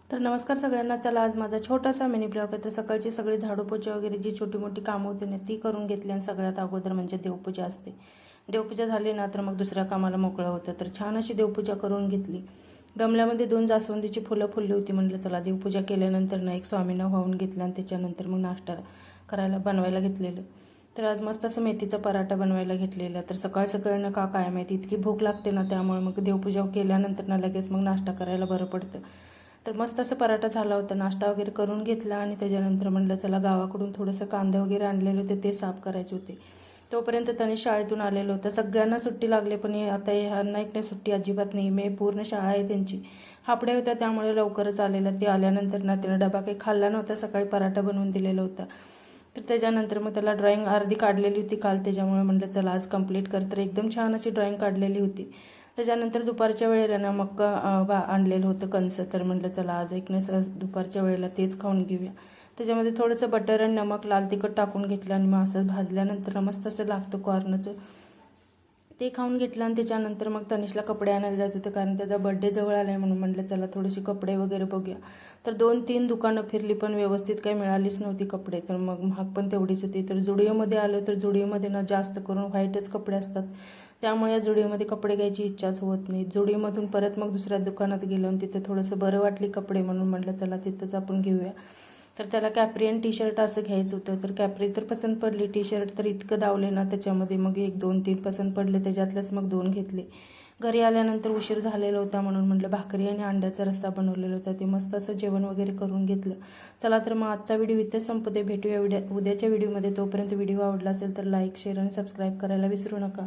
तर नमस्कार सगळ्यांना. चला आज माझा छोटासा मिनी ब्लॉग आहे. तर सकाळची सगळी झाडू पोछा वगैरे जी छोटी मोठी कामं होती ना ती करून घेतली आणि सगळ्यात अगोदर म्हणजे देवपूजा असते. देवपूजा झाली ना तर मग दुसऱ्या कामाला मोकळं होतं. तर छान अशी देवपूजा करून घेतली. गमल्यामध्ये 2 जास्वंदीची फुलं फुलली होती. म्हटलं चला देवपूजा केल्यानंतर ना एक स्वामींना वाहून घेतलं आणि त्याच्यानंतर मग नाश्ता बनवायला घेतलेलं. तर आज मस्त असं मेथीचा पराठा बनवायला घेतलेला. तर सकाळ सकाळनं का काय माहिती इतकी भूक लागते ना, त्यामुळे मग देवपूजा केल्यानंतर ना लगेच मग नाश्ता करायला बरं पडतं. तर मस्त असं पराठा झाला होता. नाश्ता वगैरे करून घेतला आणि त्याच्यानंतर म्हटलं चला गावाकडून थोडंसं कांदे वगैरे आणलेले होते ते साफ करायचे होते. तोपर्यंत तनिष शाळेतून आलेलं होतं. सगळ्यांना सुट्टी लागली पण आता ह्यांना एक नाही सुट्टी अजिबात नाही. मे पूर्ण शाळा आहे त्यांची. हाफडे होत्या त्यामुळे लवकरच आलेला. ते आल्यानंतर ना त्यानं डबा काही खाल्ला नव्हता. सकाळी पराठा बनवून दिलेला होता. तर त्याच्यानंतर मग त्याला ड्रॉइंग अर्धी काढलेली होती काल, त्याच्यामुळे म्हटलं चला आज कंप्लीट कर. तर एकदम छान अशी ड्रॉइंग काढलेली होती. त्याच्यानंतर दुपारच्या वेळेला ना मग आणलेलं होतं कंस. तर म्हटलं चला आज एक नाही दुपारच्या वेळेला तेच खाऊन घेऊया. त्याच्यामध्ये थोडंसं बटर आणि नमक लाल तिखट टाकून घेतलं आणि मग असं भाजल्यानंतर मस्त असं लागतं कॉर्नचं. ते खाऊन घेतलं आणि त्याच्यानंतर मग तनिषला कपडे आणायला जायचं होतं कारण त्याचा बर्थडे जवळ आला आहे. म्हणून म्हटलं चला थोडीशी कपडे वगैरे बघूया. तर 2-3 दुकानं फिरली पण व्यवस्थित काही मिळालीच नव्हती कपडे. तर मग महाग पण तेवढीच होती. तर जुडिओमध्ये आलो तर जुडिओमध्ये ना जास्त करून व्हाईटच कपडे असतात. त्यामुळे या जुडिओमध्ये कपडे घ्यायची इच्छाच होत नाही. जुडिओमधून परत मग दुसऱ्या दुकानात गेलो आणि तिथे थोडंसं बरं वाटली कपडे म्हणून म्हटलं चला तिथंच आपण घेऊया. तर त्याला कॅप्री आणि टी शर्ट असं घ्यायचं होतं. तर कॅप्री तर पसंत पडली. टी शर्ट तर इतकं दावले ना त्याच्यामध्ये मग 1-2-3 पसंत पडले. त्याच्यातलेच मग 2 घेतले. घरी आल्यानंतर उशीर झालेला होता म्हणून म्हटलं भाकरी आणि अंड्याचा रस्सा बनवलेला होता. ते मस्त असं जेवण वगैरे करून घेतलं. चला तर मग आजचा व्हिडिओ इथेच संपते. भेटूया उद्याच्या व्हिडिओमध्ये. तोपर्यंत व्हिडिओ आवडला असेल तर लाईक शेअर आणि सबस्क्राईब करायला विसरू नका.